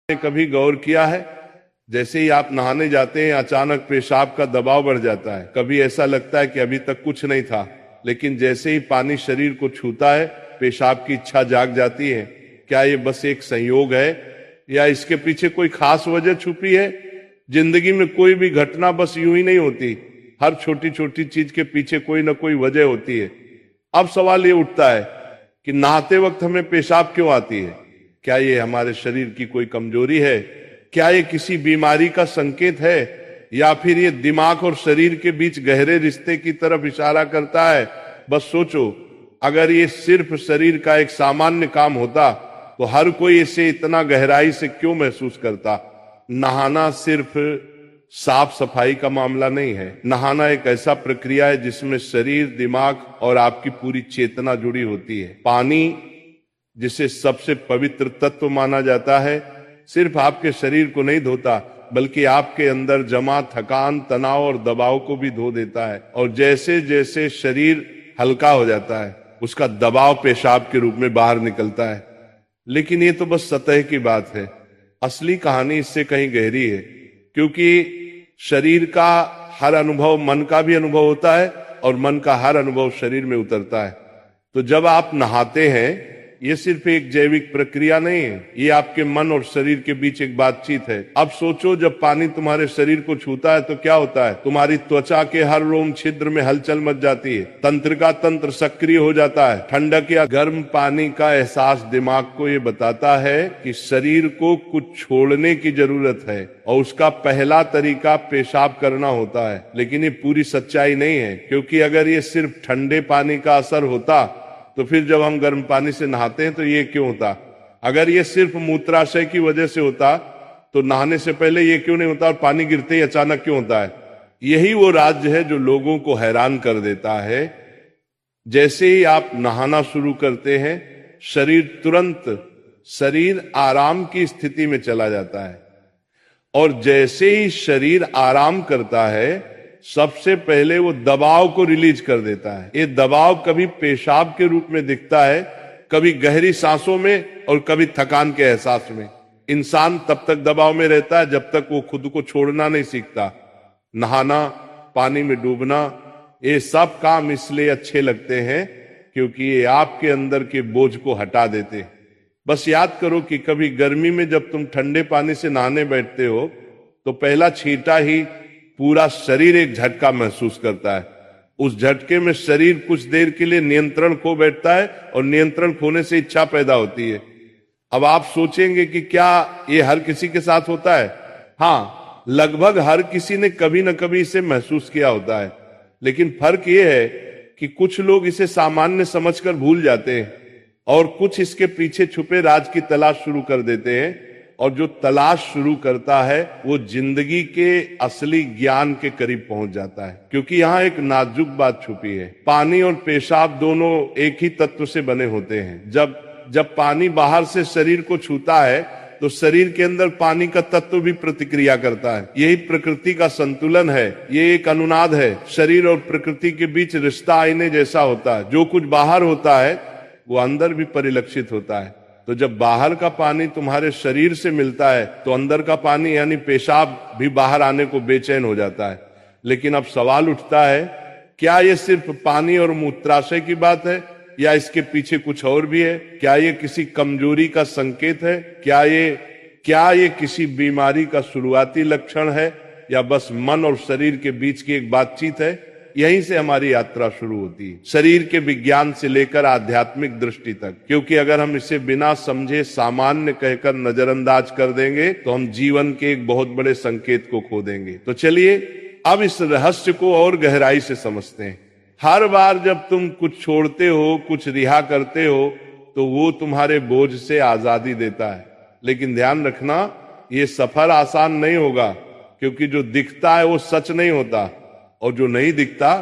कभी गौर किया है, जैसे ही आप नहाने जाते हैं अचानक पेशाब का दबाव बढ़ जाता है। कभी ऐसा लगता है कि अभी तक कुछ नहीं था, लेकिन जैसे ही पानी शरीर को छूता है पेशाब की इच्छा जाग जाती है। क्या ये बस एक संयोग है या इसके पीछे कोई खास वजह छुपी है? जिंदगी में कोई भी घटना बस यूं ही नहीं होती, हर छोटी छोटी चीज के पीछे कोई ना कोई वजह होती है। अब सवाल ये उठता है कि नहाते वक्त हमें पेशाब क्यों आती है? क्या ये हमारे शरीर की कोई कमजोरी है? क्या ये किसी बीमारी का संकेत है, या फिर ये दिमाग और शरीर के बीच गहरे रिश्ते की तरफ इशारा करता है? बस सोचो, अगर ये सिर्फ शरीर का एक सामान्य काम होता तो हर कोई इसे इतना गहराई से क्यों महसूस करता? नहाना सिर्फ साफ सफाई का मामला नहीं है। नहाना एक ऐसा प्रक्रिया है जिसमें शरीर, दिमाग और आपकी पूरी चेतना जुड़ी होती है। पानी, जिसे सबसे पवित्र तत्व माना जाता है, सिर्फ आपके शरीर को नहीं धोता बल्कि आपके अंदर जमा थकान, तनाव और दबाव को भी धो देता है। और जैसे जैसे शरीर हल्का हो जाता है उसका दबाव पेशाब के रूप में बाहर निकलता है। लेकिन ये तो बस सतह की बात है, असली कहानी इससे कहीं गहरी है। क्योंकि शरीर का हर अनुभव मन का भी अनुभव होता है और मन का हर अनुभव शरीर में उतरता है। तो जब आप नहाते हैं ये सिर्फ एक जैविक प्रक्रिया नहीं है, ये आपके मन और शरीर के बीच एक बातचीत है। अब सोचो, जब पानी तुम्हारे शरीर को छूता है तो क्या होता है? तुम्हारी त्वचा के हर रोम छिद्र में हलचल मच जाती है, तंत्रिका तंत्र सक्रिय हो जाता है। ठंडक या गर्म पानी का एहसास दिमाग को ये बताता है कि शरीर को कुछ छोड़ने की जरूरत है और उसका पहला तरीका पेशाब करना होता है। लेकिन ये पूरी सच्चाई नहीं है, क्योंकि अगर ये सिर्फ ठंडे पानी का असर होता तो फिर जब हम गर्म पानी से नहाते हैं तो ये क्यों होता? अगर ये सिर्फ मूत्राशय की वजह से होता तो नहाने से पहले ये क्यों नहीं होता और पानी गिरते ही अचानक क्यों होता है? यही वो राज्य है जो लोगों को हैरान कर देता है। जैसे ही आप नहाना शुरू करते हैं शरीर आराम की स्थिति में चला जाता है, और जैसे ही शरीर आराम करता है सबसे पहले वो दबाव को रिलीज कर देता है। ये दबाव कभी पेशाब के रूप में दिखता है, कभी गहरी सांसों में और कभी थकान के एहसास में। इंसान तब तक दबाव में रहता है जब तक वो खुद को छोड़ना नहीं सीखता। नहाना, पानी में डूबना, ये सब काम इसलिए अच्छे लगते हैं क्योंकि ये आपके अंदर के बोझ को हटा देते हैं। बस याद करो कि कभी गर्मी में जब तुम ठंडे पानी से नहाने बैठते हो तो पहला छींटा ही पूरा शरीर एक झटका महसूस करता है। उस झटके में शरीर कुछ देर के लिए नियंत्रण खो बैठता है और नियंत्रण खोने से इच्छा पैदा होती है। अब आप सोचेंगे कि क्या ये हर किसी के साथ होता है? हाँ, लगभग हर किसी ने कभी न कभी इसे महसूस किया होता है। लेकिन फर्क ये है कि कुछ लोग इसे सामान्य समझकर भूल जाते हैं और कुछ इसके पीछे छुपे राज की तलाश शुरू कर देते हैं। और जो तलाश शुरू करता है वो जिंदगी के असली ज्ञान के करीब पहुंच जाता है। क्योंकि यहाँ एक नाजुक बात छुपी है, पानी और पेशाब दोनों एक ही तत्व से बने होते हैं। जब पानी बाहर से शरीर को छूता है तो शरीर के अंदर पानी का तत्व भी प्रतिक्रिया करता है। यही प्रकृति का संतुलन है, ये एक अनुनाद है। शरीर और प्रकृति के बीच रिश्ता आईने जैसा होता है। जो कुछ बाहर होता है वो अंदर भी परिलक्षित होता है। तो जब बाहर का पानी तुम्हारे शरीर से मिलता है तो अंदर का पानी यानी पेशाब भी बाहर आने को बेचैन हो जाता है। लेकिन अब सवाल उठता है, क्या ये सिर्फ पानी और मूत्राशय की बात है या इसके पीछे कुछ और भी है? क्या ये किसी कमजोरी का संकेत है? क्या ये किसी बीमारी का शुरुआती लक्षण है, या बस मन और शरीर के बीच की एक बातचीत है? यहीं से हमारी यात्रा शुरू होती है, शरीर के विज्ञान से लेकर आध्यात्मिक दृष्टि तक। क्योंकि अगर हम इसे बिना समझे सामान्य कहकर नजरअंदाज कर देंगे तो हम जीवन के एक बहुत बड़े संकेत को खो देंगे। तो चलिए अब इस रहस्य को और गहराई से समझते हैं। हर बार जब तुम कुछ छोड़ते हो, कुछ रिहा करते हो, तो वो तुम्हारे बोझ से आजादी देता है। लेकिन ध्यान रखना, ये सफर आसान नहीं होगा, क्योंकि जो दिखता है वो सच नहीं होता और जो नहीं दिखता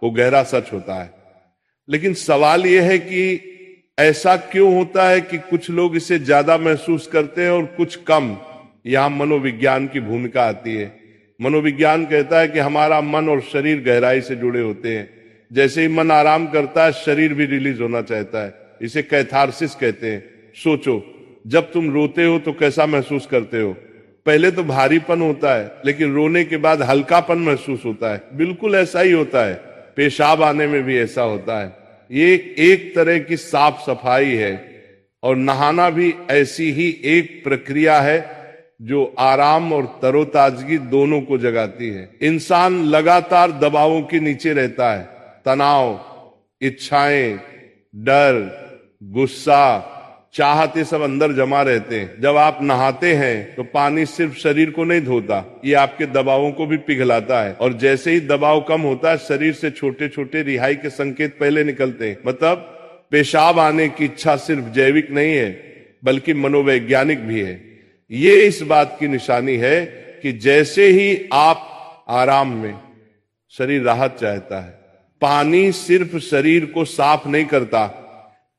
वो गहरा सच होता है। लेकिन सवाल यह है कि ऐसा क्यों होता है कि कुछ लोग इसे ज्यादा महसूस करते हैं और कुछ कम? यहां मनोविज्ञान की भूमिका आती है। मनोविज्ञान कहता है कि हमारा मन और शरीर गहराई से जुड़े होते हैं। जैसे ही मन आराम करता है शरीर भी रिलीज होना चाहता है। इसे कैथारसिस कहते हैं। सोचो, जब तुम रोते हो तो कैसा महसूस करते हो? पहले तो भारीपन होता है, लेकिन रोने के बाद हल्कापन महसूस होता है। बिल्कुल ऐसा ही होता है, पेशाब आने में भी ऐसा होता है। ये एक तरह की साफ सफाई है, और नहाना भी ऐसी ही एक प्रक्रिया है जो आराम और तरोताजगी दोनों को जगाती है। इंसान लगातार दबावों के नीचे रहता है, तनाव, इच्छाएं, डर, गुस्सा, चाहते सब अंदर जमा रहते हैं। जब आप नहाते हैं तो पानी सिर्फ शरीर को नहीं धोता, ये आपके दबावों को भी पिघलाता है। और जैसे ही दबाव कम होता है, शरीर से छोटे छोटे रिहाई के संकेत पहले निकलते हैं। मतलब पेशाब आने की इच्छा सिर्फ जैविक नहीं है, बल्कि मनोवैज्ञानिक भी है। ये इस बात की निशानी है कि जैसे ही आप आराम में, शरीर राहत चाहता है। पानी सिर्फ शरीर को साफ नहीं करता,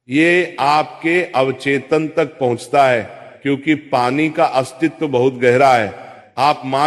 ये आपके अवचेतन तक पहुंचता है, क्योंकि पानी का अस्तित्व बहुत गहरा है। आप मां